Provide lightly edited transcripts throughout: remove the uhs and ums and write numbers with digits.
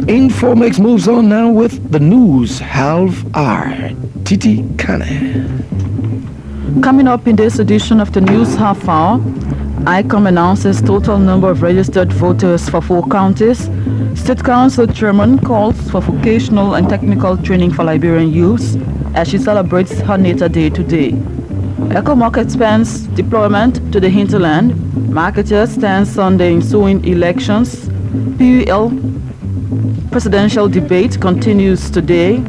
Informex moves on now with the news half hour. Titi Kane. Coming up in this edition of the news half hour, ICOM announces total number of registered voters for 4 counties. State Council Chairman calls for vocational and technical training for Liberian youths as she celebrates her Nature Day today. Eco-market spends deployment to the hinterland. Marketers stands on the ensuing elections. PUL presidential debate continues today.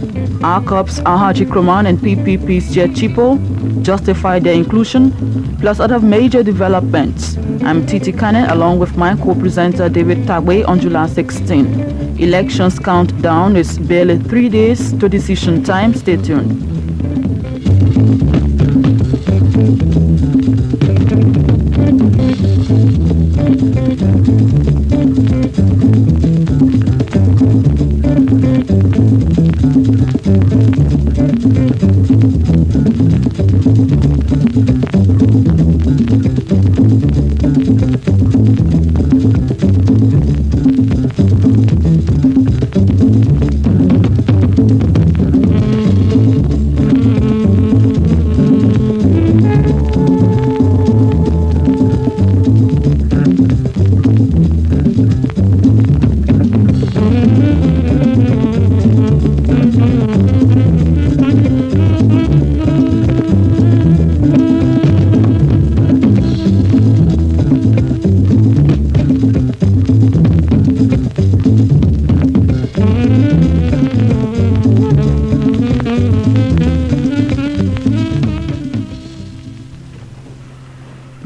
ARCOP's Alhaji Kroman and PPP's Jet Chipo justify their inclusion, plus other major developments. I'm Titi Kane along with my co-presenter David Tagwe on July 16. Elections countdown is barely 3 days to decision time. Stay tuned.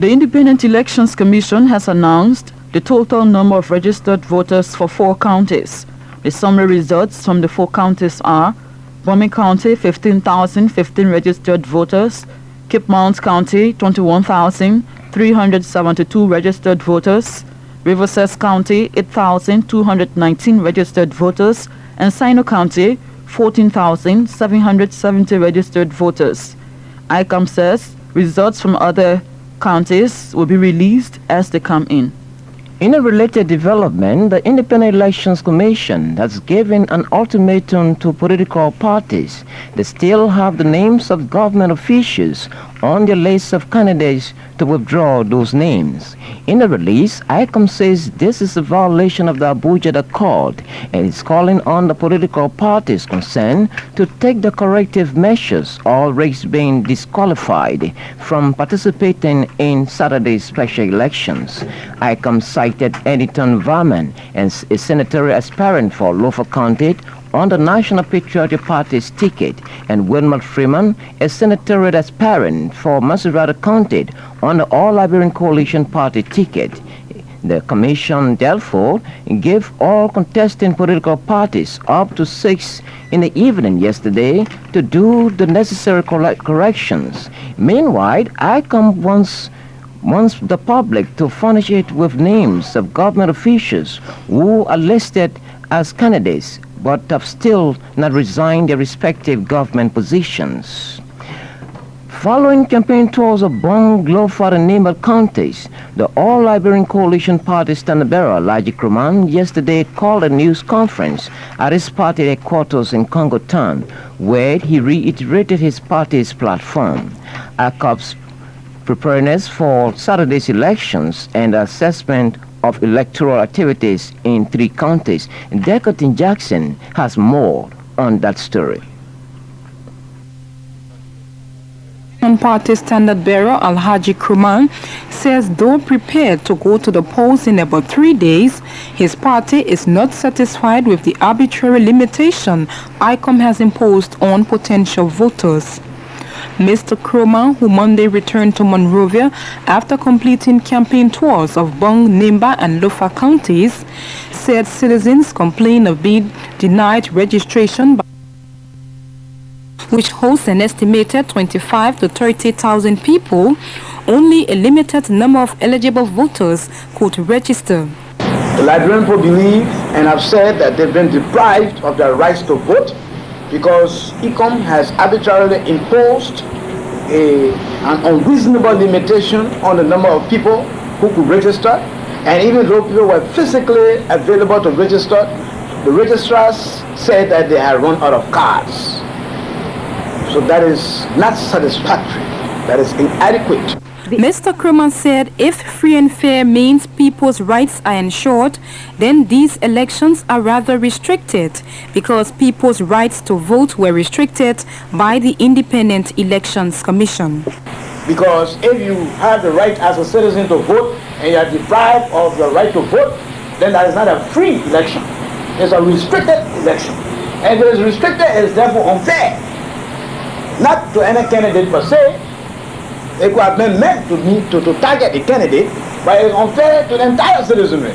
The Independent Elections Commission has announced the total number of registered voters for 4 counties. The summary results from the 4 counties are Bomi County, 15,015 registered voters; Cape Mount County, 21,372 registered voters; Riverside County, 8,219 registered voters; and Sino County, 14,770 registered voters. ICOM says results from other counties will be released as they come in. In a related development, the Independent Elections Commission has given an ultimatum to political parties. They still have the names of government officials on their list of candidates to withdraw those names. In a release, ICOM says this is a violation of the Abuja Accord and is calling on the political parties concerned to take the corrective measures, all risks being disqualified from participating in Saturday's special elections. ICOM cited Editon Varman as a senatorial aspirant for Lofa County on the National Patriotic Party's ticket, and Wilmot Freeman, a senatorial aspirant for Monrovia County on the All-Liberian Coalition Party ticket. The commission therefore gave all contesting political parties up to 6 in the evening yesterday to do the necessary corrections. Meanwhile, ICOM wants the public to furnish it with names of government officials who are listed as candidates but have still not resigned their respective government positions. Following campaign tours of Bong, Glofar, and Nimba counties, the All-Liberian Coalition Party standard-bearer Alhaji Kroman yesterday called a news conference at his party headquarters in Congo Town, where he reiterated his party's platform. ACOP's preparedness for Saturday's elections and assessment of electoral activities in 3 counties. Decotin Jackson has more on that story. Party standard bearer Alhaji Kroman says though prepared to go to the polls in about 3 days, his party is not satisfied with the arbitrary limitation ICOM has imposed on potential voters. Mr. Kroman, who Monday returned to Monrovia after completing campaign tours of Bong, Nimba, and Lofa counties, said citizens complain of being denied registration, which hosts an estimated 25 to 30,000 people. Only a limited number of eligible voters could register. The Liberian people believe and have said that they've been deprived of their rights to vote because ICOM has arbitrarily imposed a an unreasonable limitation on the number of people who could register, and even though people were physically available to register, the registrars said that they had run out of cards. So that is not satisfactory. That is inadequate. Mr. Krumah said if free and fair means people's rights are ensured, then these elections are rather restricted because people's rights to vote were restricted by the Independent Elections Commission. Because if you have the right as a citizen to vote and you are deprived of your right to vote, then that is not a free election. It's a restricted election. And if it is restricted, it is therefore unfair. Not to any candidate per se. It could have been meant to target the candidate, but it's unfair to the entire citizenry.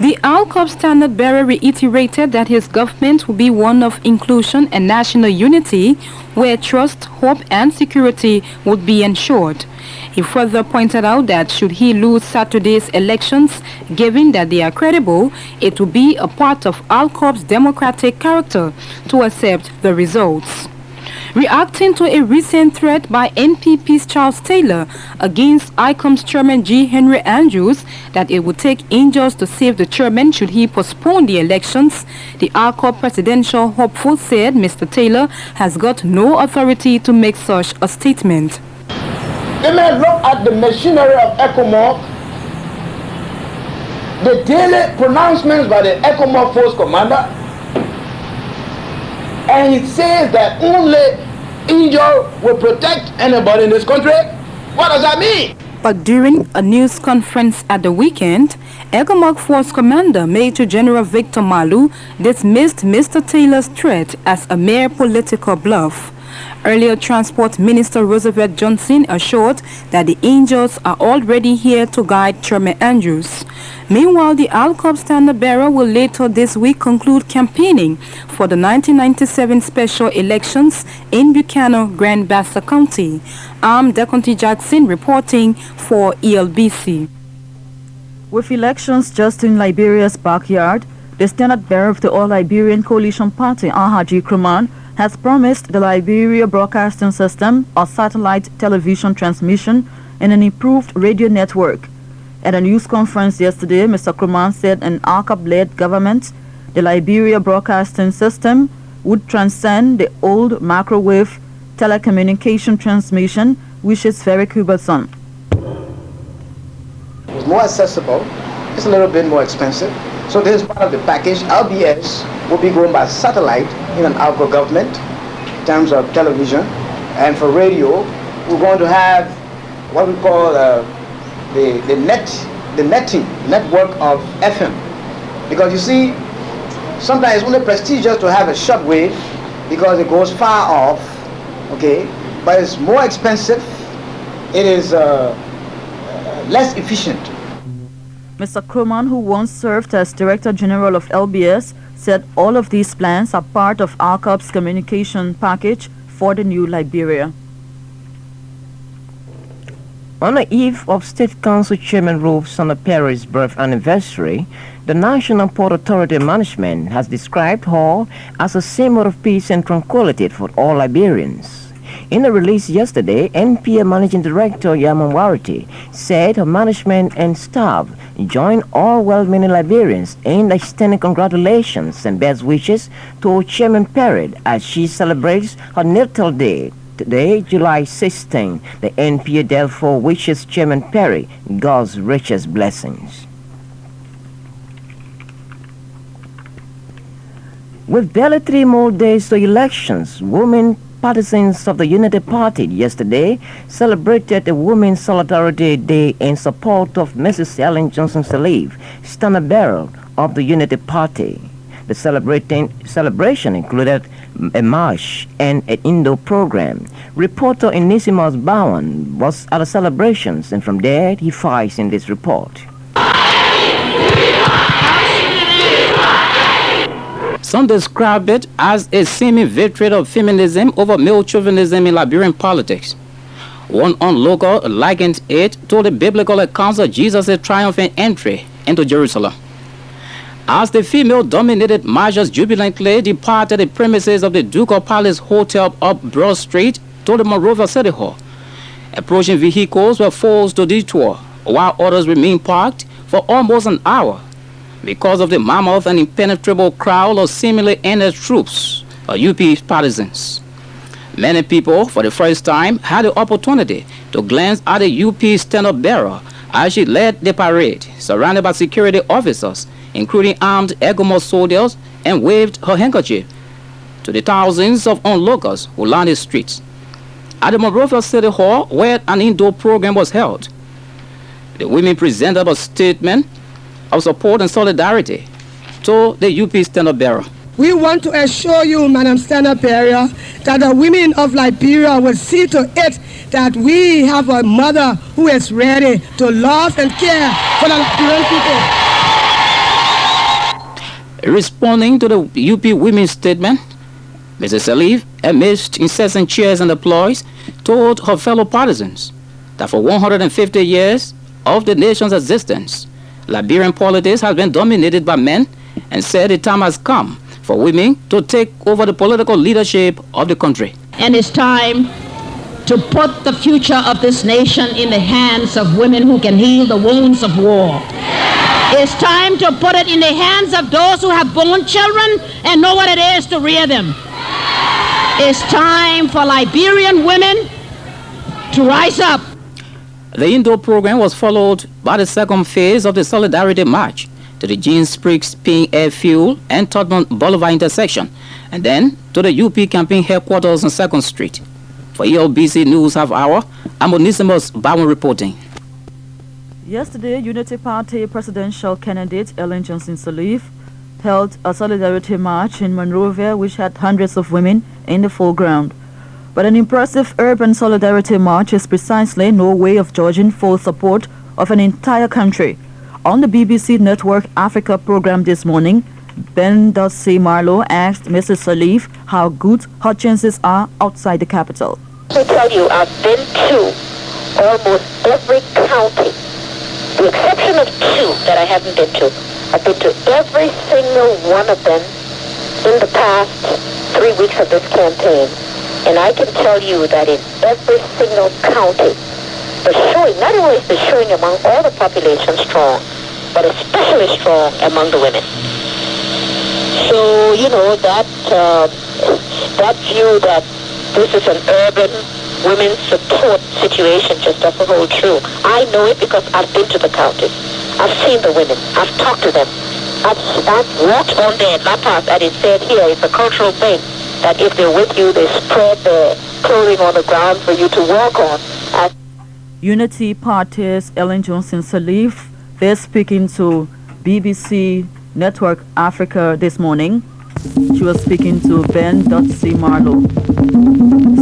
The ALCOP standard bearer reiterated that his government will be one of inclusion and national unity, where trust, hope and security would be ensured. He further pointed out that should he lose Saturday's elections, given that they are credible, it will be a part of ALCOP's democratic character to accept the results. Reacting to a recent threat by NPP's Charles Taylor against ICOM's chairman G. Henry Andrews that it would take angels to save the chairman should he postpone the elections, the ALCOP presidential hopeful said Mr. Taylor has got no authority to make such a statement. They may look at the machinery of ECOMOG, the daily pronouncements by the ECOMOG force commander, and he says that only angel will protect anybody in this country. What does that mean? But during a news conference at the weekend, ECOMOG Force Commander Major General Victor Malu dismissed Mr. Taylor's threat as a mere political bluff. Earlier, Transport Minister Roosevelt Johnson assured that the angels are already here to guide Chairman Andrews. Meanwhile, the ALCOP standard bearer will later this week conclude campaigning for the 1997 special elections in Buchanan, Grand Bassa County. I'm Deconti Jackson reporting for ELBC. With elections just in Liberia's backyard, the standard bearer of the All-Liberian Coalition Party, Alhaji Krumah, has promised the Liberia Broadcasting System a satellite television transmission and an improved radio network. At a news conference yesterday, Mr. Krumah said an ALCOP-led government, the Liberia Broadcasting System, would transcend the old microwave telecommunication transmission, which is very cumbersome. It's more accessible, it's a little bit more expensive. So this is part of the package. LBS will be going by satellite in an ALCOP government in terms of television. And for radio, we're going to have what we call the network of FM. Because you see, sometimes it's only prestigious to have a shortwave because it goes far off, okay? But it's more expensive, it is less efficient. Mr. Krumah, who once served as Director General of LBS, said all of these plans are part of ALCOP's communication package for the new Liberia. On the eve of State Council Chairman Ruth Perry's birth anniversary, the National Port Authority management has described her as a symbol of peace and tranquility for all Liberians. In a release yesterday, NPA Managing Director Yaman Warity said her management and staff join all well-meaning Liberians in extending congratulations and best wishes to Chairman Perry as she celebrates her natal day. Today, July 16, the NPA therefore wishes Chairman Perry God's richest blessings. With barely 3 more days to elections, women partisans of the Unity Party yesterday celebrated the Women's Solidarity Day in support of Mrs. Ellen Johnson Sirleaf, standard bearer of the Unity Party. The celebration included a march and an indoor program. Reporter Inesimus Bowen was at the celebrations, and from there he files in this report. Some describe it as a semi-victory of feminism over male chauvinism in Liberian politics. One onlooker likened it to the biblical accounts of Jesus' triumphant entry into Jerusalem. As the female-dominated marchers jubilantly departed the premises of the Ducal Palace Hotel up Broad Street to the Monrovia City Hall, Approaching vehicles were forced to detour, while others remained parked for almost an hour because of the mammoth and impenetrable crowd of seemingly endless troops or UP partisans. Many people, for the first time, had the opportunity to glance at the UP stand-up bearer as she led the parade, surrounded by security officers, including armed Egomos soldiers, and waved her handkerchief to the thousands of onlookers who lined the streets. At the Monrovia City Hall, where an indoor program was held, the women presented a statement of support and solidarity to the UP stand-up bearer. We want to assure you, Madam Stand-up bearer, that the women of Liberia will see to it that we have a mother who is ready to love and care for the Liberian people. Responding to the UP women's statement, Mrs. Salif, amidst incessant cheers and applause, told her fellow partisans that for 150 years of the nation's existence, Liberian politics has been dominated by men, and said the time has come for women to take over the political leadership of the country. And it's time to put the future of this nation in the hands of women who can heal the wounds of war. It's time to put it in the hands of those who have born children and know what it is to rear them. It's time for Liberian women to rise up. The indoor program was followed by the second phase of the Solidarity March to the Jean Spriggs Ping Airfield and Tottenham Boulevard intersection, and then to the UP campaign headquarters on 2nd Street. For ELBC News Half Hour, I'm Onesimus Bowen reporting. Yesterday, Unity Party presidential candidate Ellen Johnson Sirleaf held a solidarity march in Monrovia which had hundreds of women in the foreground. But an impressive urban solidarity march is precisely no way of judging full support of an entire country. On the BBC Network Africa program this morning, Ben.C. Marlowe asked Mrs. Sirleaf how good her chances are outside the capital. I tell you, I've been to almost every county, the exception of 2 that I haven't been to. I've been to every single one of them in the past 3 weeks of this campaign. And I can tell you that in every single county, the showing, not only is the showing among all the population strong, but especially strong among the women. So, you know, that view that this is an urban women's support situation just doesn't hold true. I know it because I've been to the counties. I've seen the women. I've talked to them. I've walked on their lapas, and it said here, it's a cultural thing, that if they're with you, they spread their clothing on the ground for you to walk on. Unity Party's Ellen Johnson Sirleaf, they're speaking to BBC Network Africa this morning. She was speaking to Ben.C. Marlowe.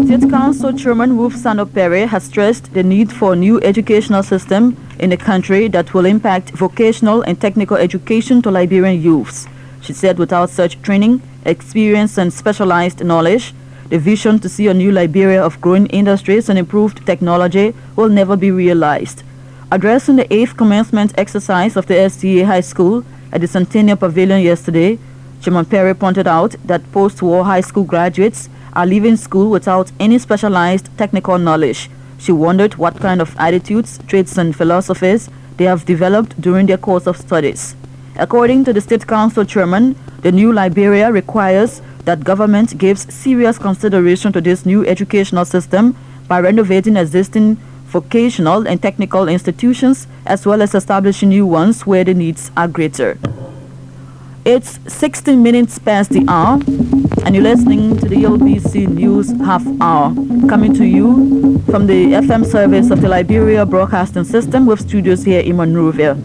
State Council Chairman Ruth Sano-Perry has stressed the need for a new educational system in the country that will impact vocational and technical education to Liberian youths. She said without such training, experience and specialized knowledge, the vision to see a new Liberia of growing industries and improved technology will never be realized. Addressing the 8th commencement exercise of the STA High School at the Centennial Pavilion yesterday, Chairman Perry pointed out that post-war high school graduates are leaving school without any specialized technical knowledge. She wondered what kind of attitudes, traits and philosophies they have developed during their course of studies. According to the State Council Chairman, the new Liberia requires that government gives serious consideration to this new educational system by renovating existing vocational and technical institutions as well as establishing new ones where the needs are greater. It's 16 minutes past the hour and you're listening to the ELBC News Half Hour, coming to you from the FM service of the Liberia Broadcasting System with studios here in Monrovia.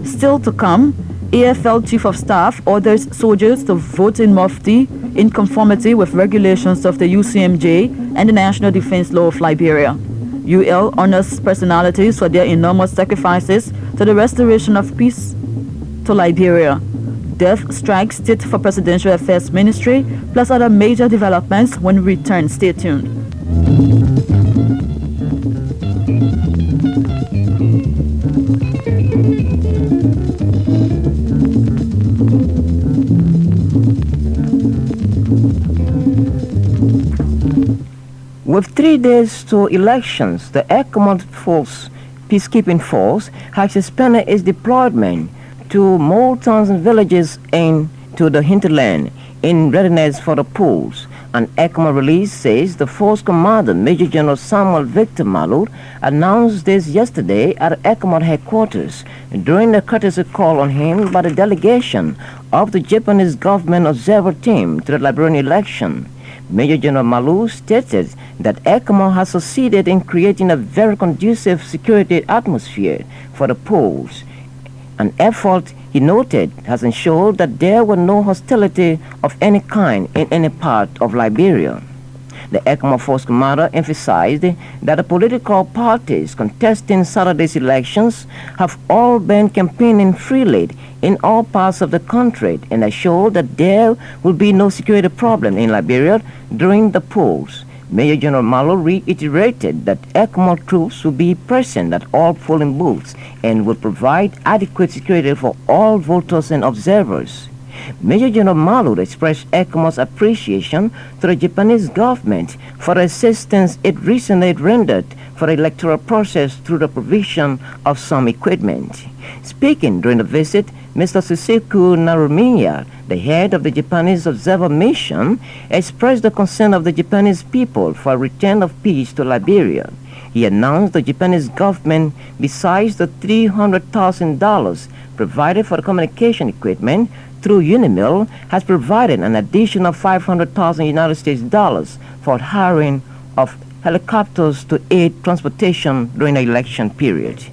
Still to come, AFL Chief of Staff orders soldiers to vote in Mufti in conformity with regulations of the UCMJ and the National Defense Law of Liberia. UL honors personalities for their enormous sacrifices to the restoration of peace to Liberia. Death strikes State for Presidential Affairs Ministry, plus other major developments when we return. Stay tuned. With 3 days to elections, the ECOMOG peacekeeping force has suspended its deployment to more towns and villages into the hinterland in readiness for the polls. An ECOMOG release says the force commander, Major General Samuel Victor Malud, announced this yesterday at ECOMOG headquarters during a courtesy call on him by the delegation of the Japanese government observer team to the Liberian election. Major General Malud stated that ECOMOG has succeeded in creating a very conducive security atmosphere for the polls. An effort, he noted, has ensured that there were no hostility of any kind in any part of Liberia. The ECOMOG force commander emphasized that the political parties contesting Saturday's elections have all been campaigning freely in all parts of the country and assured that there will be no security problem in Liberia during the polls. Major General Malud reiterated that ECOMOG troops will be present at all polling booths and will provide adequate security for all voters and observers. Major General Malud expressed ECOMOG's appreciation to the Japanese government for the assistance it recently rendered for the electoral process through the provision of some equipment. Speaking during the visit, Mr. Suseku Narumiya, the head of the Japanese Observer Mission, expressed the concern of the Japanese people for a return of peace to Liberia. He announced the Japanese government, besides the $300,000 provided for the communication equipment through Unimil, has provided an additional $500,000 United States dollars for hiring of helicopters to aid transportation during the election period.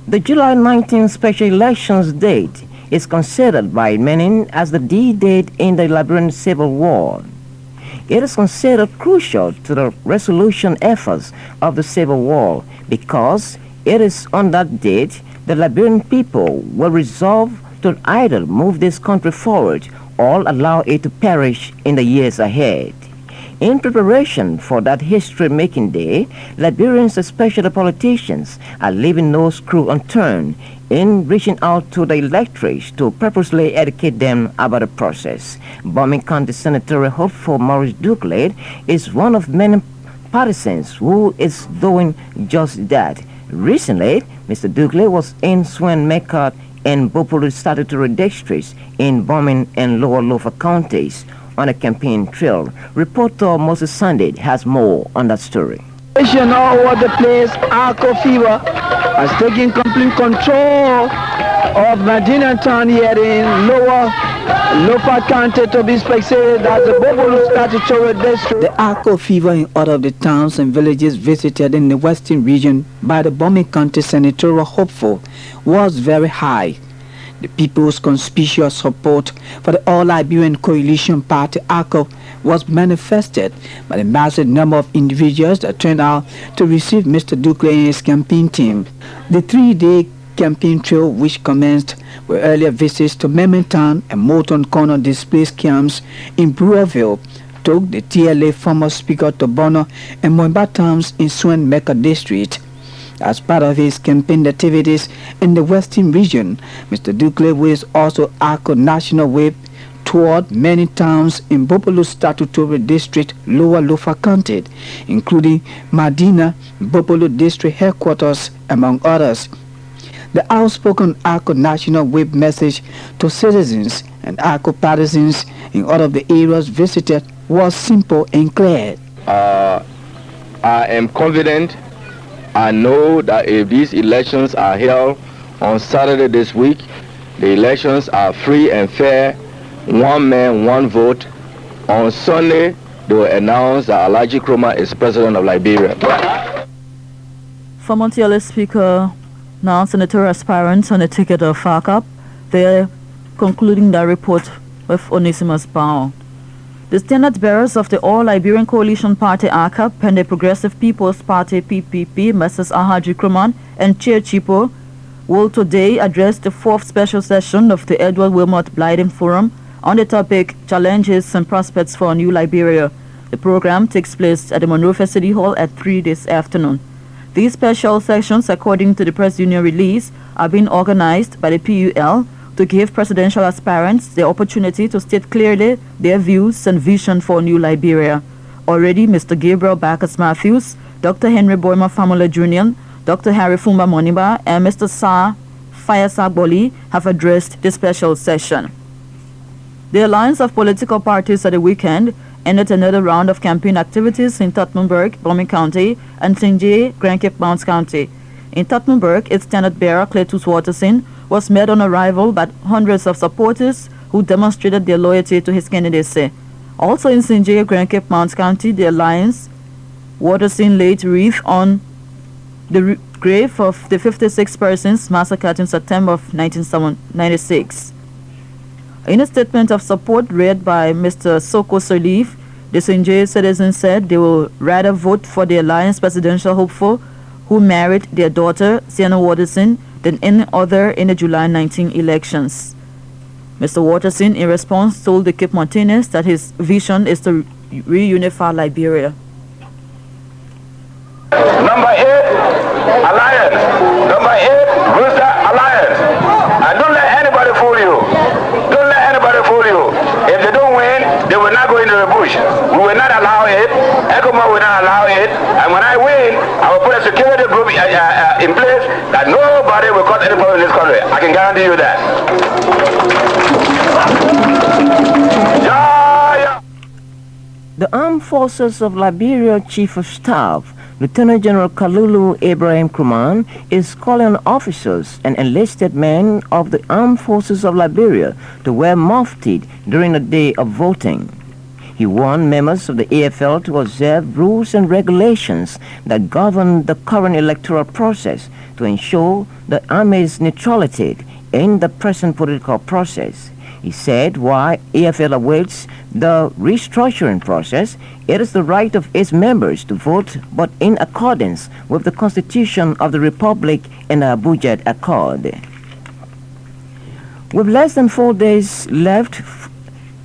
The July 19th special elections date is considered by many as the D-date in the Liberian Civil War. It is considered crucial to the resolution efforts of the Civil War because it is on that date the Liberian people will resolve to either move this country forward or allow it to perish in the years ahead. In preparation for that history-making day, Liberians, especially politicians, are leaving no screw unturned in reaching out to the electorates to purposely educate them about the process. Bombing County Senatorial hopeful Maurice Dukley is one of many partisans who is doing just that. Recently, Mr. Dukley was in Swan-Mecca and Bopolu statutory districts in Bombing and Lower Lofa counties on a campaign trail. Reporter Moses Sunday has more on that story. All over the place, Arco Fever has taken complete control of Medina Town here in Lower Lofa County, to be specific, as the Bopolu statutory district. The Arco Fever in all of the towns and villages visited in the western region by the Bombing County senatorial hopeful was very high. The people's conspicuous support for the All-Liberian Coalition Party, ARCO, was manifested by the massive number of individuals that turned out to receive Mr. Dukley and his campaign team. The 3-day campaign trail, which commenced with earlier visits to Mementown and Moulton Corner displaced camps in Brewerville, took the TLA former Speaker to Bono and Moimba towns in Swan-Mecca district. As part of his campaign activities in the western region, Mr. Dukley was also ARCO national whip toward many towns in Bopolu statutory district, Lower Lofa County, including Madina, Bopolu district headquarters, among others. The outspoken ARCO national whip message to citizens and ARCO partisans in all of the areas visited was simple and clear. I am confident. I know that if these elections are held on Saturday this week, the elections are free and fair, one man, one vote. On Sunday, they will announce that Alhaji Nkrumah is president of Liberia. Former TLA Speaker, now senatorial aspirants on the ticket of FACAP, they're concluding their report with Onesimus Bao. The standard bearers of the All-Liberian Coalition Party, ACAP, and the Progressive People's Party, PPP, Messrs. Alhaji Nkrumah and Chair Chipo, will today address the 4th special session of the Edward Wilmot Blyden Forum on the topic Challenges and Prospects for a New Liberia. The program takes place at the Monrovia City Hall at 3 this afternoon. These special sessions, according to the press union release, are being organized by the PUL to give presidential aspirants the opportunity to state clearly their views and vision for New Liberia. already Mr. Gabriel Bacchus Matthews, Dr. Henry Boyma Famula Jr., Dr. Harry Fumba Moniba, and Mr. Sa Fayasa Boli have addressed the special session. The alliance of political parties at the weekend ended another round of campaign activities in Tottenburg, Bombing County, and St. Grand Cape Mounts County. In Tottenburg, its standard bearer, Cletus Watterson, was met on arrival by hundreds of supporters who demonstrated their loyalty to his candidacy. Also in St. Grand Cape Mounts County, the alliance, Watterson laid wreath on the grave of the 56 persons massacred in September of 1996. In a statement of support read by Mr. Soko Sirleaf, the St. citizens said they will rather vote for the alliance presidential hopeful who married their daughter, Sienna Watterson, than any other in the July 19 elections. Mr. Watterson, in response, told the Cape Mountainers that his vision is to reunify Liberia. Number 8, Alliance. Number 8, Rooster Alliance. And don't let anybody fool you. Don't let anybody fool you. If they don't win, they will not go into the bush. We will not allow it. ECOMA will not allow it. And when I win, I will put a security group in place that nobody will cause any problem in this country. I can guarantee you that. The Armed Forces of Liberia Chief of Staff, Lieutenant General Kalulu Ibrahim Kruman, is calling on officers and enlisted men of the Armed Forces of Liberia to wear mufti during the day of voting. He warned members of the AFL to observe rules and regulations that govern the current electoral process to ensure the Army's neutrality in the present political process. He said while AFL awaits the restructuring process, it is the right of its members to vote, but in accordance with the Constitution of the Republic and the Abuja Accord. With less than 4 days left,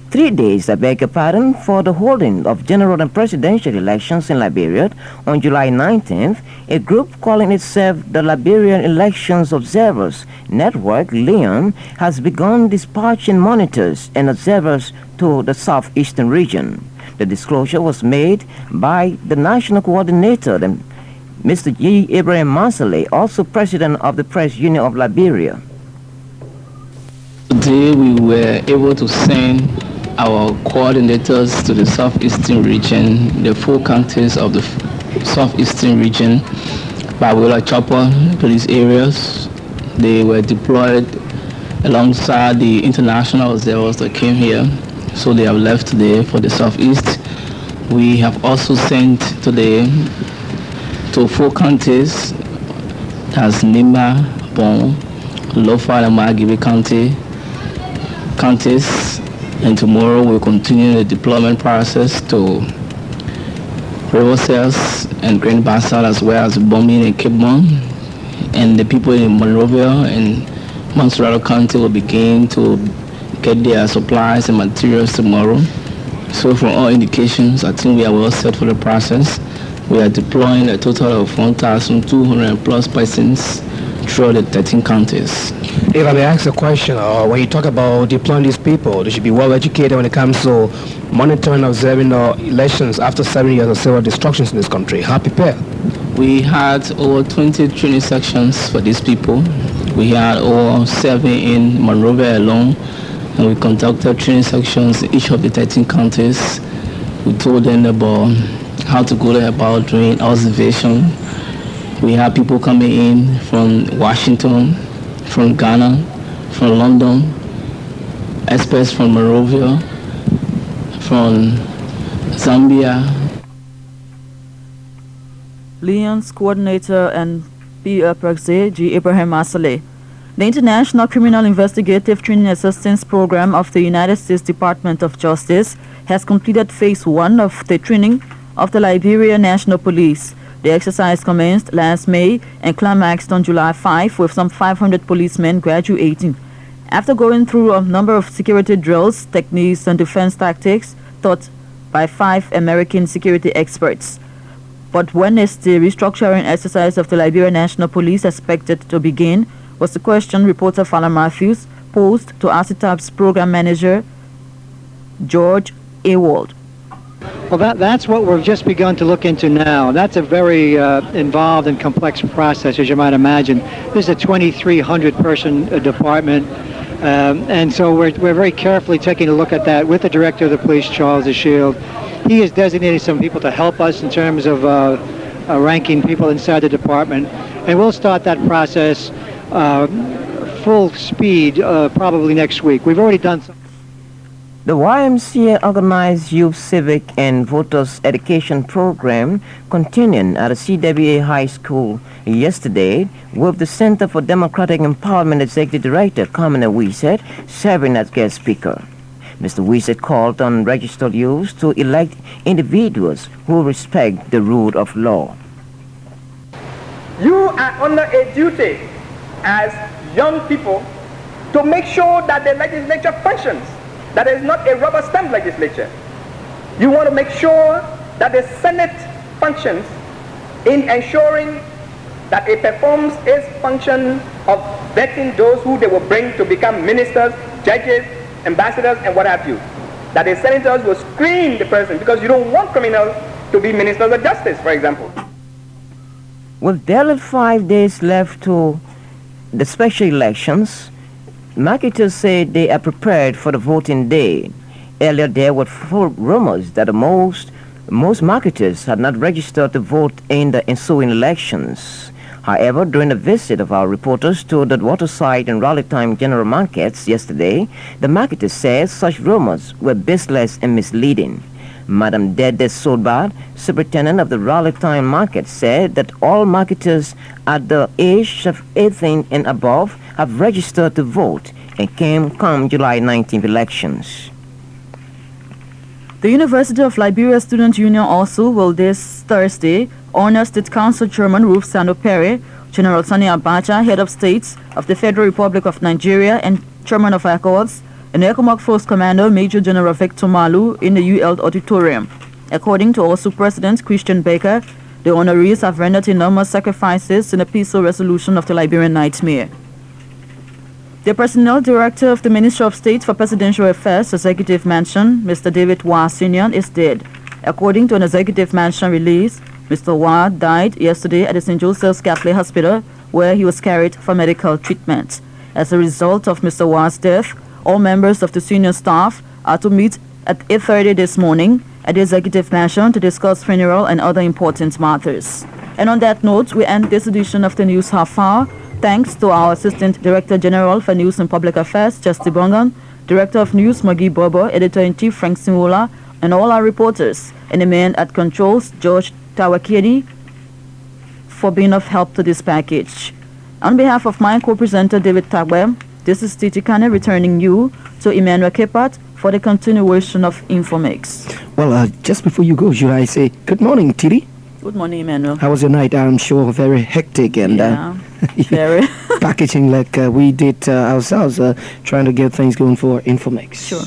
3 days, for the holding of general and presidential elections in Liberia on July 19th, a group calling itself the Liberian Elections Observers Network, LEON, has begun dispatching monitors and observers to the southeastern region. The disclosure was made by the national coordinator, Mr. G. Ibrahim Masale, also president of the Press Union of Liberia. Today we were able to send our coordinators to the southeastern region, the 4 counties of the southeastern region, by way of chopper police areas. They were deployed alongside the international observers that came here, so they have left today for the southeast. We have also sent today to 4 counties, that's Nimba, Bon, Lofa, and Magibi counties. And tomorrow we'll continue the deployment process to River Cells and Grand Bassal, as well as Bombing and Cape Bon. And the people in Monrovia and Monrovia County will begin to get their supplies and materials tomorrow. So from all indications, I think we are well set for the process. We are deploying a total of 1,200 plus persons throughout the 13 counties. If I may ask a question, when you talk about deploying these people, they should be well educated when it comes to monitoring and observing the elections after 7 years of civil destructions in this country. How prepared? We had over 20 training sections for these people. We had over 7 in Monrovia alone, and we conducted training sections in each of the 13 counties. We told them about how to go about doing observation. We have people coming in from Washington, from Ghana, from London, experts from Monrovia, from Zambia. Leon's coordinator and PRPRC, G. Ibrahim Masale. The International Criminal Investigative Training Assistance Program of the United States Department of Justice has completed phase 1 of the training of the Liberia National Police. The exercise commenced last May and climaxed on July 5 with some 500 policemen graduating. After going through a number of security drills, techniques, and defense tactics taught by 5 American security experts. But when is the restructuring exercise of the Liberia National Police expected to begin, was the question reporter Fala Matthews posed to ASITAB's program manager, George Awald. Well, that's what we've just begun to look into now. That's a very involved and complex process, as you might imagine. This is a 2,300-person department, and so we're very carefully taking a look at that with the director of the police, Charles DeShield. He has designated some people to help us in terms of ranking people inside the department, and we'll start that process full speed probably next week. We've already done some. The YMCA organized youth civic and voters education program continuing at the CWA High School yesterday with the Center for Democratic Empowerment Executive Director Kamina Wiset serving as guest speaker. Mr. Wiset called on registered youths to elect individuals who respect the rule of law. You are under a duty as young people to make sure that the legislature functions. That is not a rubber stamp legislature. You want to make sure that the Senate functions in ensuring that it performs its function of vetting those who they will bring to become ministers, judges, ambassadors, and what have you. That the senators will screen the person because you don't want criminals to be ministers of justice, for example. With barely 5 days left to the special elections, marketers say they are prepared for the voting day. Earlier there were full rumors that most marketers had not registered to vote in the ensuing elections. However, during a visit of our reporters to the Waterside and Raleigh Time General Markets yesterday, the marketers said such rumors were baseless and misleading. Madam Dede Solbad, superintendent of the Raleigh Time Market, said that all marketers at the age of 18 and above have registered to vote and can come July 19th elections. The University of Liberia Student Union also will this Thursday honor State Council Chairman Ruth Sando Perry, General Sani Abacha, Head of States of the Federal Republic of Nigeria and Chairman of ECOWAS, and ECOMOG Force Commander Major General Victor Malu in the UL Auditorium. According to also President Christian Baker, the honorees have rendered enormous sacrifices in the peaceful resolution of the Liberian nightmare. The Personnel Director of the Ministry of State for Presidential Affairs, Executive Mansion, Mr. David Wah Sr., is dead. According to an Executive Mansion release, Mr. Wah died yesterday at the St. Joseph's Catholic Hospital, where he was carried for medical treatment. As a result of Mr. Wah's death, all members of the senior staff are to meet at 8:30 this morning at the Executive Mansion to discuss funeral and other important matters. And on that note, we end this edition of the News Half Hour. Thanks to our Assistant Director General for News and Public Affairs, Justy Bongan, Director of News, Maggie Bobo, Editor-in-Chief, Frank Simula, and all our reporters, and the man at controls, George Tawakiri, for being of help to this package. On behalf of my co-presenter, David Tagwe, this is Titi Kane returning you to Emmanuel Kepat for the continuation of Infomix. Well, just before you go, should I say good morning, Titi? Good morning, Emmanuel. How was your night? I'm sure very hectic and very packaging like we did ourselves, trying to get things going for Infomix. Sure.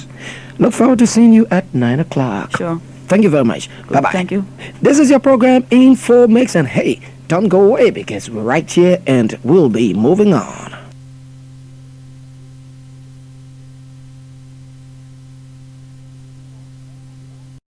Look forward to seeing you at 9 o'clock. Sure. Thank you very much. Bye-bye. Thank you. This is your program Infomix, and hey, don't go away because we're right here and we'll be moving on.